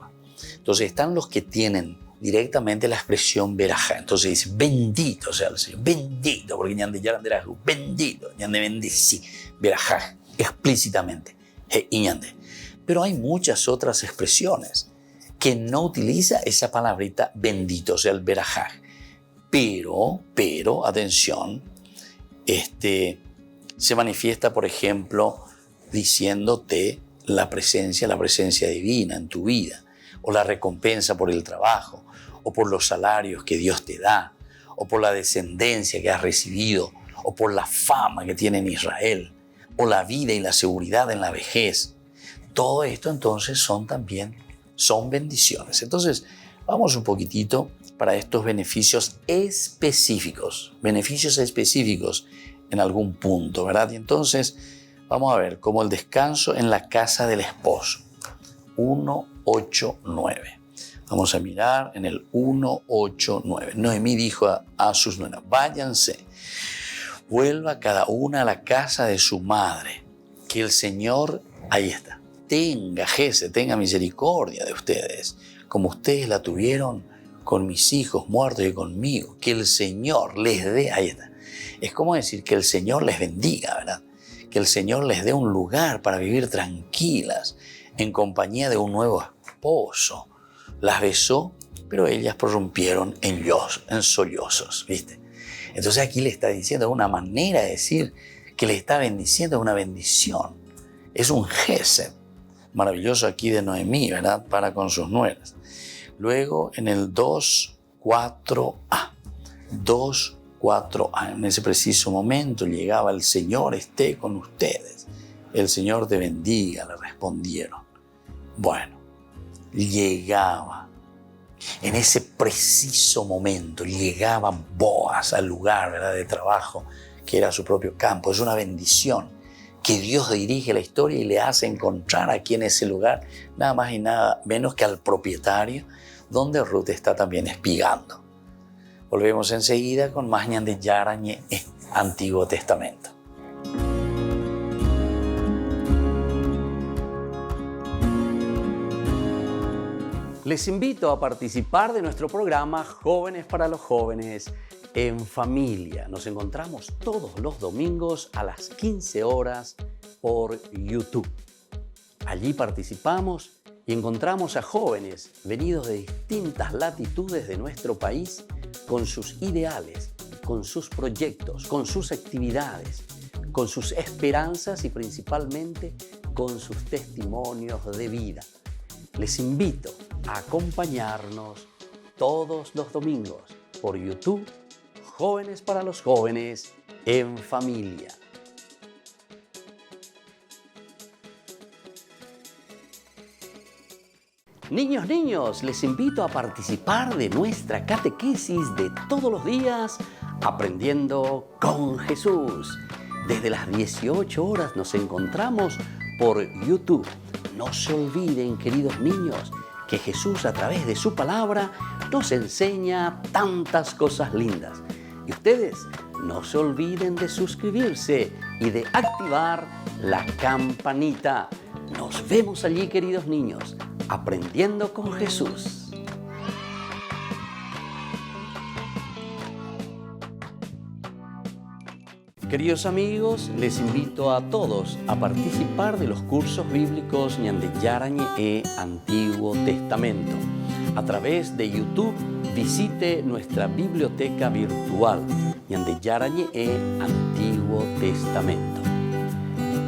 Speaker 1: Entonces están los que tienen directamente la expresión verajá. Entonces dice, bendito sea el Señor, bendito, porque ñande yaranderaju, bendito, ñande bendicí, verajá, explícitamente, y ñande. Pero hay muchas otras expresiones que no utiliza esa palabrita bendito, o sea, el verajá. Pero, atención, se manifiesta, por ejemplo, diciéndote la presencia divina en tu vida, o la recompensa por el trabajo, o por los salarios que Dios te da, o por la descendencia que has recibido, o por la fama que tiene en Israel, o la vida y la seguridad en la vejez. Todo esto entonces son bendiciones. Entonces, vamos un poquitito para estos beneficios específicos en algún punto, ¿verdad? Y entonces vamos a ver como el descanso en la casa del esposo. 1:8-9. Vamos a mirar en el 1:8-9. Noemí dijo a sus nueras, váyanse, vuelva cada una a la casa de su madre, que el Señor, ahí está, tenga misericordia de ustedes, como ustedes la tuvieron con mis hijos muertos y conmigo, que el Señor les dé, ahí está. Es como decir que el Señor les bendiga, ¿verdad? Que el Señor les dé un lugar para vivir tranquilas, en compañía de un nuevo esposo. Las besó, pero ellas prorrumpieron en sollozos, ¿viste? Entonces aquí le está diciendo una manera de decir que le está bendiciendo, una bendición. Es un gesed maravilloso aquí de Noemí, ¿verdad? Para con sus nueras. Luego en el 2:4a. 2:4a. En ese preciso momento llegaba el Señor esté con ustedes. El Señor te bendiga, le respondieron. Bueno, llegaba. En ese preciso momento llegaba Boaz al lugar, ¿verdad?, de trabajo, que era su propio campo. Es una bendición que Dios dirige la historia y le hace encontrar aquí en ese lugar nada más y nada menos que al propietario, donde Ruth está también espigando. Volvemos enseguida con más ñande yarañe, Antiguo Testamento.
Speaker 7: Les invito a participar de nuestro programa Jóvenes para los Jóvenes en Familia. Nos encontramos todos los domingos a las 15 horas por YouTube. Allí participamos y encontramos a jóvenes venidos de distintas latitudes de nuestro país con sus ideales, con sus proyectos, con sus actividades, con sus esperanzas y principalmente con sus testimonios de vida. Les invito a acompañarnos todos los domingos por YouTube, Jóvenes para los Jóvenes en Familia. Niños, les invito a participar de nuestra catequesis de todos los días, Aprendiendo con Jesús. Desde las 18 horas nos encontramos por YouTube. No se olviden, queridos niños, que Jesús a través de su palabra nos enseña tantas cosas lindas. Y ustedes no se olviden de suscribirse y de activar la campanita. Nos vemos allí, queridos niños, aprendiendo con Jesús. Queridos amigos, les invito a todos a participar de los cursos bíblicos ñande yarañe Antiguo Testamento. A través de YouTube, visite nuestra biblioteca virtual ñande yarañe Antiguo Testamento.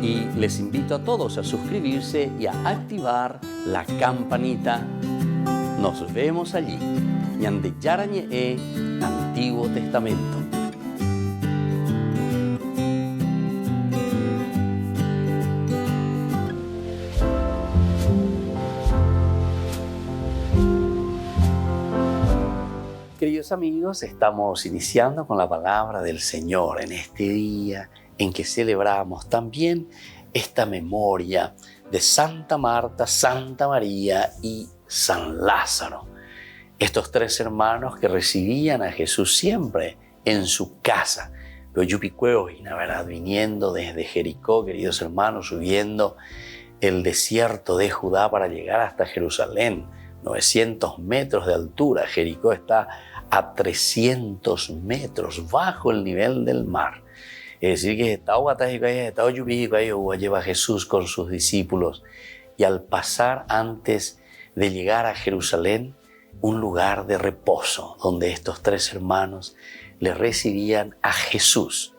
Speaker 7: Y les invito a todos a suscribirse y a activar la campanita. Nos vemos allí. ñande yarañe Antiguo Testamento.
Speaker 1: Queridos amigos, estamos iniciando con la palabra del Señor en este día en que celebramos también esta memoria de Santa Marta, Santa María y San Lázaro. Estos tres hermanos que recibían a Jesús siempre en su casa. Yupicueojina, ¿verdad? Viniendo desde Jericó, queridos hermanos, subiendo el desierto de Judá para llegar hasta Jerusalén, 900 metros de altura. Jericó está a 300 metros bajo el nivel del mar. Es decir, que lleva Jesús con sus discípulos, y al pasar antes de llegar a Jerusalén, un lugar de reposo donde estos tres hermanos le recibían a Jesús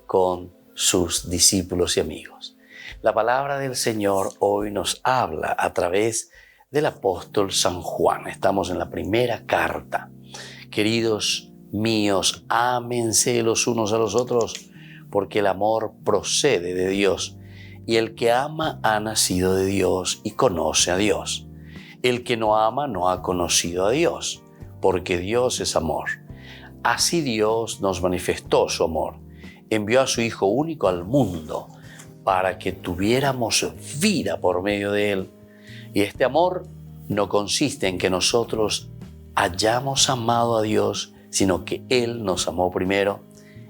Speaker 1: con sus discípulos y amigos. La palabra del Señor hoy nos habla a través del apóstol San Juan. Estamos en la primera carta. Queridos míos, ámense los unos a los otros, porque el amor procede de Dios, y el que ama ha nacido de Dios y conoce a Dios. El que no ama no ha conocido a Dios, porque Dios es amor. Así Dios nos manifestó su amor. Envió a su Hijo único al mundo para que tuviéramos vida por medio de Él. Y este amor no consiste en que nosotros hayamos amado a Dios, sino que Él nos amó primero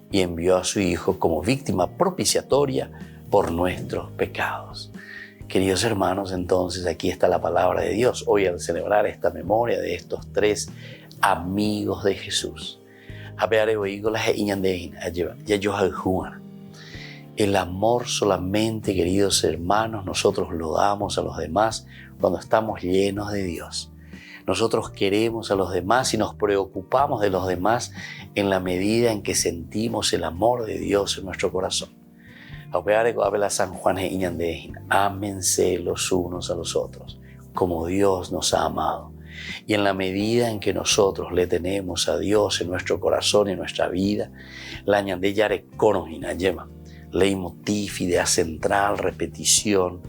Speaker 1: y envió a su Hijo como víctima propiciatoria por nuestros pecados. Queridos hermanos, entonces aquí está la palabra de Dios. Hoy, al celebrar esta memoria de estos tres amigos de Jesús, el amor solamente, queridos hermanos, nosotros lo damos a los demás cuando estamos llenos de Dios. Nosotros queremos a los demás y nos preocupamos de los demás en la medida en que sentimos el amor de Dios en nuestro corazón. Ámense los unos a los otros, como Dios nos ha amado. Y en la medida en que nosotros le tenemos a Dios en nuestro corazón y en nuestra vida, la ñandeyare conojina lleva leitmotiv, idea central, repetición,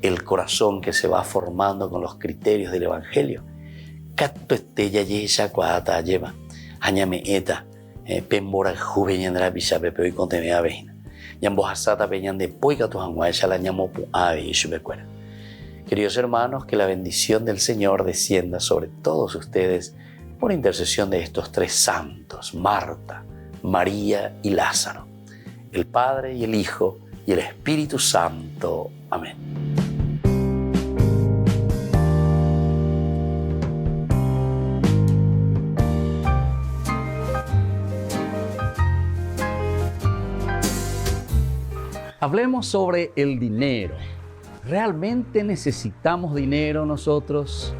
Speaker 1: el corazón que se va formando con los criterios del Evangelio. Catto estella yesha cuata lleva, añame eta, pembora juveñandra bisabe y contenea vejina. Yambojasata peñan de poica tu hanguacha la ñamopu ave y chubecuera. Queridos hermanos, que la bendición del Señor descienda sobre todos ustedes por intercesión de estos tres santos, Marta, María y Lázaro, el Padre y el Hijo y el Espíritu Santo. Amén.
Speaker 7: Hablemos sobre el dinero. ¿Realmente necesitamos dinero nosotros?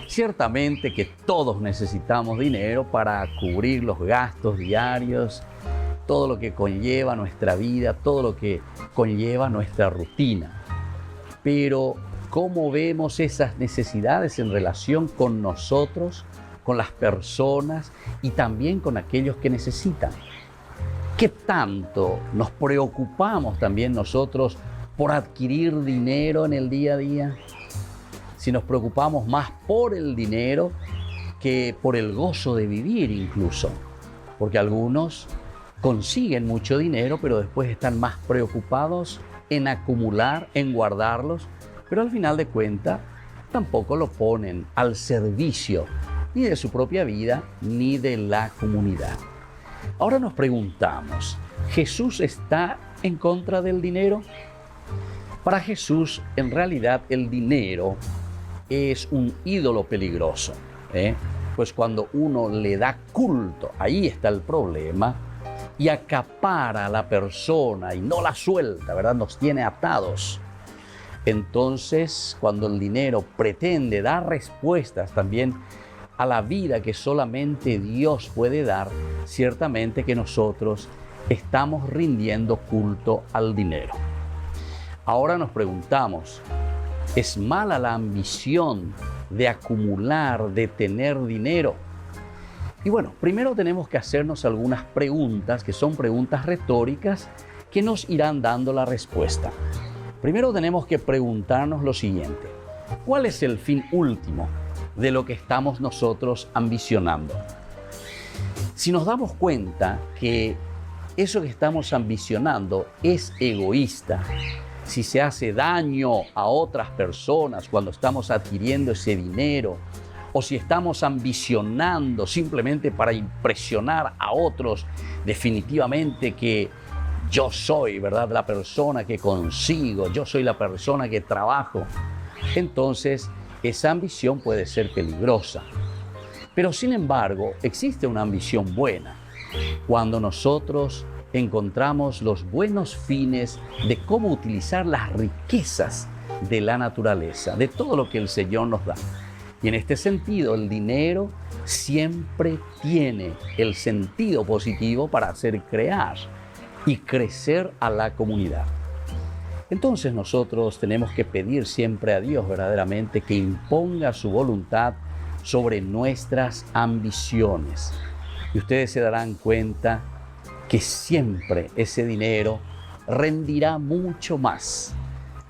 Speaker 7: Ciertamente que todos necesitamos dinero para cubrir los gastos diarios, todo lo que conlleva nuestra vida, todo lo que conlleva nuestra rutina. Pero, ¿cómo vemos esas necesidades en relación con nosotros, con las personas y también con aquellos que necesitan? ¿Qué tanto nos preocupamos también nosotros por adquirir dinero en el día a día? Si nos preocupamos más por el dinero que por el gozo de vivir incluso, porque algunos consiguen mucho dinero, pero después están más preocupados en acumular, en guardarlos, pero al final de cuentas tampoco lo ponen al servicio ni de su propia vida ni de la comunidad. Ahora nos preguntamos, ¿Jesús está en contra del dinero? Para Jesús, en realidad, el dinero es un ídolo peligroso, pues cuando uno le da culto, ahí está el problema, y acapara a la persona y no la suelta, ¿verdad? Nos tiene atados. Entonces, cuando el dinero pretende dar respuestas también a la vida que solamente Dios puede dar, ciertamente que nosotros estamos rindiendo culto al dinero. Ahora nos preguntamos, ¿es mala la ambición de acumular, de tener dinero? Y bueno, primero tenemos que hacernos algunas preguntas que son preguntas retóricas que nos irán dando la respuesta. Primero tenemos que preguntarnos lo siguiente: ¿cuál es el fin último de lo que estamos nosotros ambicionando? Si nos damos cuenta que eso que estamos ambicionando es egoísta, si se hace daño a otras personas cuando estamos adquiriendo ese dinero, o si estamos ambicionando simplemente para impresionar a otros, definitivamente que yo soy, ¿verdad?, la persona que consigo, yo soy la persona que trabajo, entonces esa ambición puede ser peligrosa. Pero sin embargo, existe una ambición buena. Cuando nosotros encontramos los buenos fines de cómo utilizar las riquezas de la naturaleza, de todo lo que el Señor nos da. Y en este sentido, el dinero siempre tiene el sentido positivo para hacer crear y crecer a la comunidad. Entonces nosotros tenemos que pedir siempre a Dios verdaderamente que imponga su voluntad sobre nuestras ambiciones. Y ustedes se darán cuenta que siempre ese dinero rendirá mucho más,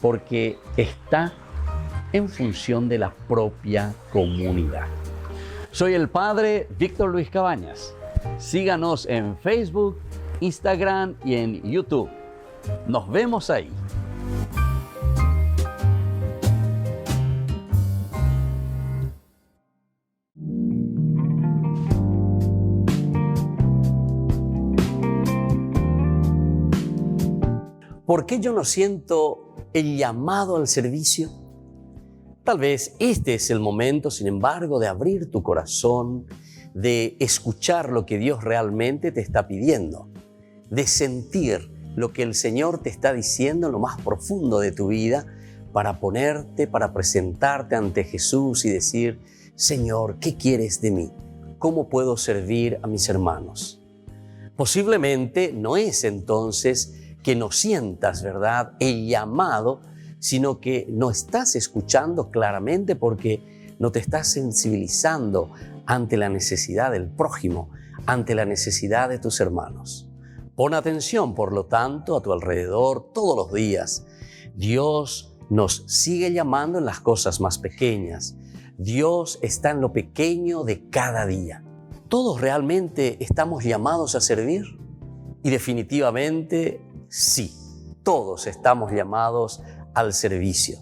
Speaker 7: porque está en función de la propia comunidad. Soy el Padre Víctor Luis Cabañas. Síganos en Facebook, Instagram y en YouTube. Nos vemos ahí.
Speaker 1: ¿Por qué yo no siento el llamado al servicio? Tal vez este es el momento, sin embargo, de abrir tu corazón, de escuchar lo que Dios realmente te está pidiendo, de sentir lo que el Señor te está diciendo en lo más profundo de tu vida, para presentarte ante Jesús y decir: Señor, ¿qué quieres de mí? ¿Cómo puedo servir a mis hermanos? Posiblemente no es entonces que no sientas, ¿verdad?, el llamado, sino que no estás escuchando claramente porque no te estás sensibilizando ante la necesidad del prójimo, ante la necesidad de tus hermanos. Pon atención, por lo tanto, a tu alrededor todos los días. Dios nos sigue llamando en las cosas más pequeñas. Dios está en lo pequeño de cada día. ¿Todos realmente estamos llamados a servir? Y definitivamente sí, todos estamos llamados al servicio.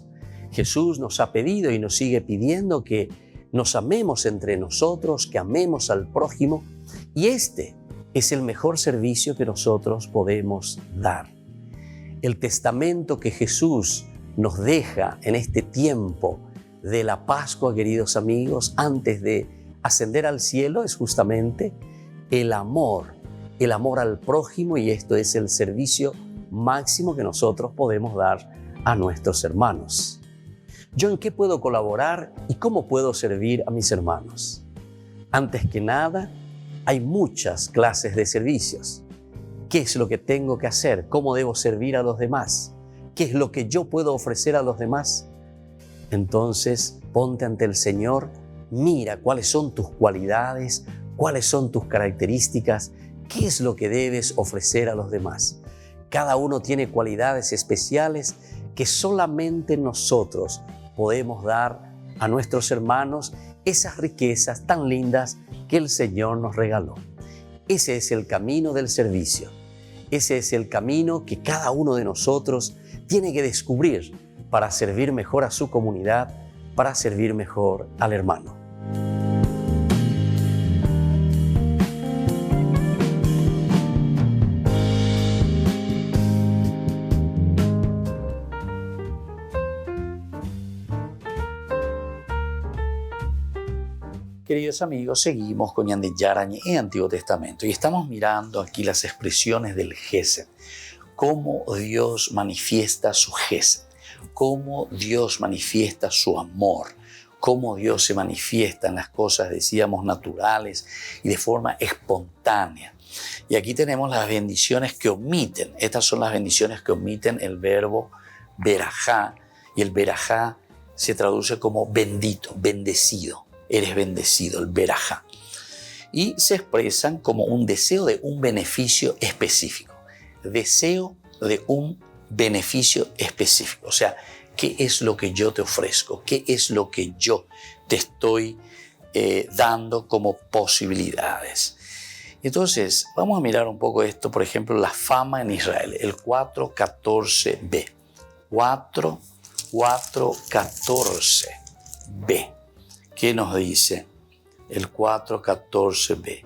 Speaker 1: Jesús nos ha pedido y nos sigue pidiendo que nos amemos entre nosotros, que amemos al prójimo, y este es el mejor servicio que nosotros podemos dar. El testamento que Jesús nos deja en este tiempo de la Pascua, queridos amigos, antes de ascender al cielo, es justamente el amor al prójimo, y esto es el servicio máximo que nosotros podemos dar a nuestros hermanos. ¿Yo en qué puedo colaborar y cómo puedo servir a mis hermanos? Antes que nada, hay muchas clases de servicios. ¿Qué es lo que tengo que hacer? ¿Cómo debo servir a los demás? ¿Qué es lo que yo puedo ofrecer a los demás? Entonces, ponte ante el Señor, mira cuáles son tus cualidades, cuáles son tus características, qué es lo que debes ofrecer a los demás. Cada uno tiene cualidades especiales que solamente nosotros podemos dar a nuestros hermanos, esas riquezas tan lindas que el Señor nos regaló. Ese es el camino del servicio. Ese es el camino que cada uno de nosotros tiene que descubrir para servir mejor a su comunidad, para servir mejor al hermano. Queridos amigos, seguimos con Ñande Yarañe en Antiguo Testamento y estamos mirando aquí las expresiones del Gesed, cómo Dios manifiesta su Gesed, cómo Dios manifiesta su amor, cómo Dios se manifiesta en las cosas, decíamos, naturales y de forma espontánea. Y aquí tenemos las bendiciones que omiten, estas son las bendiciones que omiten el verbo berajá, y el berajá se traduce como bendito, bendecido. Eres bendecido, el berajá. Y se expresan como un deseo de un beneficio específico. Deseo de un beneficio específico. O sea, ¿qué es lo que yo te ofrezco? ¿Qué es lo que yo te estoy dando como posibilidades? Entonces, vamos a mirar un poco esto, por ejemplo, la fama en Israel, el 4.14b. 4.14b. ¿Qué nos dice? El 4:14b.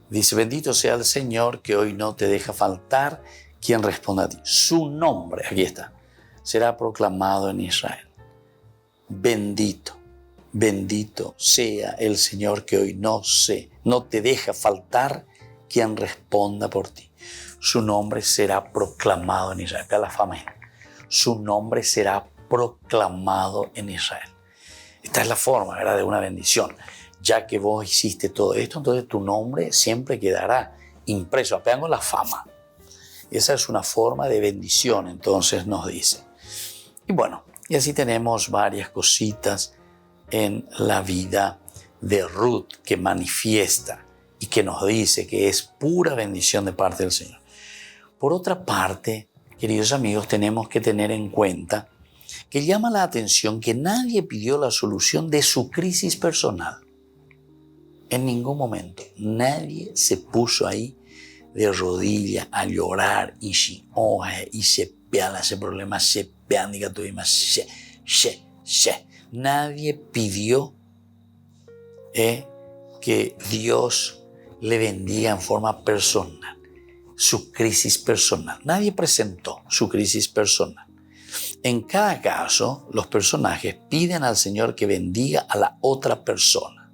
Speaker 1: Dice, bendito sea el Señor que hoy no te deja faltar quien responda a ti. Su nombre, aquí está, será proclamado en Israel. Bendito, bendito sea el Señor que hoy no te deja faltar quien responda por ti. Su nombre será proclamado en Israel. Acá la fama. Su nombre será proclamado en Israel. Esta es la forma, ¿verdad?, de una bendición. Ya que vos hiciste todo esto, entonces tu nombre siempre quedará impreso, apegando la fama. Esa es una forma de bendición, entonces nos dice. Y bueno, y así tenemos varias cositas en la vida de Ruth que manifiesta y que nos dice que es pura bendición de parte del Señor. Por otra parte, queridos amigos, tenemos que tener en cuenta que llama la atención que nadie pidió la solución de su crisis personal. En ningún momento nadie se puso ahí de rodillas a llorar y se peala ese problema, se peandiga tu ima, Nadie pidió que Dios le bendiga en forma personal, su crisis personal. Nadie presentó su crisis personal. En cada caso, los personajes piden al Señor que bendiga a la otra persona.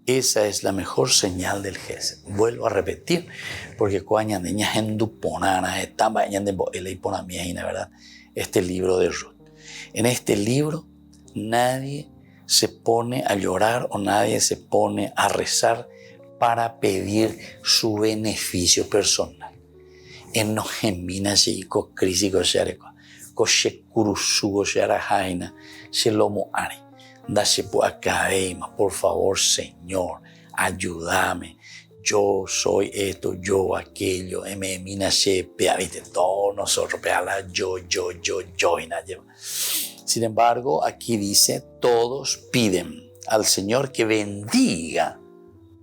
Speaker 1: Esa es la mejor señal del Gesed. Vuelvo a repetir, porque ¿verdad? Este libro de Ruth. En este libro nadie se pone a llorar o nadie se pone a rezar para pedir su beneficio personal. En no gemina seiko crísico shareko, koshe kurusugo sharahaina, shelomo ari. Dase por acá, por favor, Señor, ayúdame. Yo soy esto, yo aquello, ¿viste? Todos nosotros, yo. Sin embargo, aquí dice, todos piden al Señor que bendiga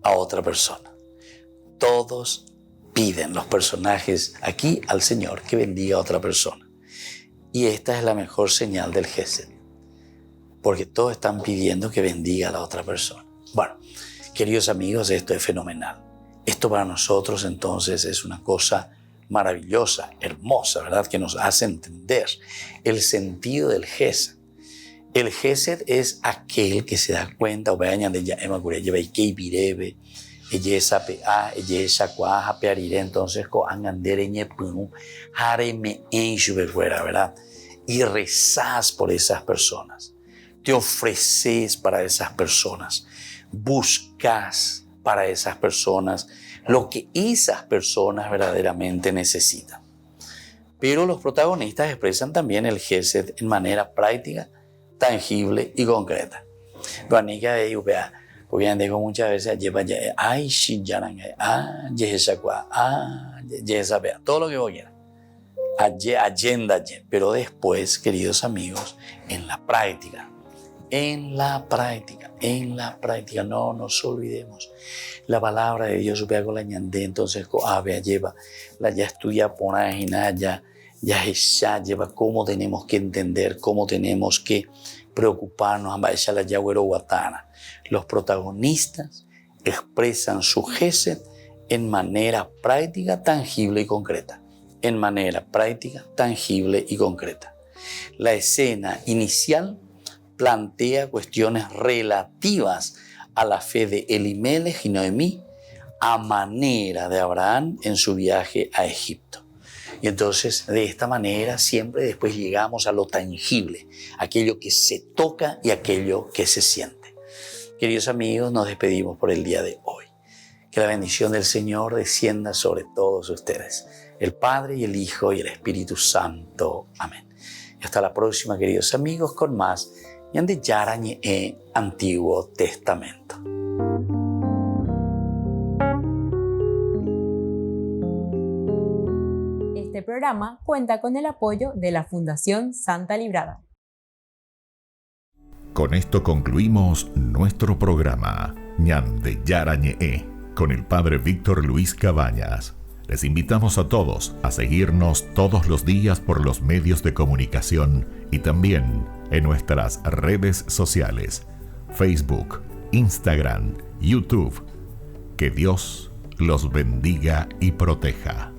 Speaker 1: a otra persona. Todos piden, los personajes aquí, al Señor que bendiga a otra persona. Y esta es la mejor señal del Gesed, porque todos están pidiendo que bendiga a la otra persona. Bueno, queridos amigos, esto es fenomenal. Esto para nosotros entonces es una cosa maravillosa, hermosa, ¿verdad? Que nos hace entender el sentido del Gesed. El Gesed es aquel que se da cuenta, o vean de ya entonces ¿verdad? Y rezás por esas personas. Te ofreces para esas personas, buscas para esas personas lo que esas personas verdaderamente necesitan. Pero los protagonistas expresan también el Gesed en manera práctica, tangible y concreta. Obviamente muchas veces todo lo que vos quieras. Pero después, queridos amigos, en la práctica, no nos olvidemos. La palabra de Dios, entonces, ya estudia por ahí, ya lleva cómo tenemos que entender, cómo tenemos que preocuparnos. Los protagonistas expresan su Gesed en manera práctica, tangible y concreta. En manera práctica, tangible y concreta. La escena inicial plantea cuestiones relativas a la fe de Elimelech y Noemí a manera de Abraham en su viaje a Egipto. Y entonces, de esta manera, siempre después llegamos a lo tangible, aquello que se toca y aquello que se siente. Queridos amigos, nos despedimos por el día de hoy. Que la bendición del Señor descienda sobre todos ustedes, el Padre y el Hijo y el Espíritu Santo. Amén. Y hasta la próxima, queridos amigos, con más Ñande Yarañe Antiguo Testamento.
Speaker 2: Este programa cuenta con el apoyo de la Fundación Santa Librada.
Speaker 6: Con esto concluimos nuestro programa Ñande Yarañe con el Padre Víctor Luis Cabañas. Les invitamos a todos a seguirnos todos los días por los medios de comunicación y también en nuestras redes sociales, Facebook, Instagram, YouTube. Que Dios los bendiga y proteja.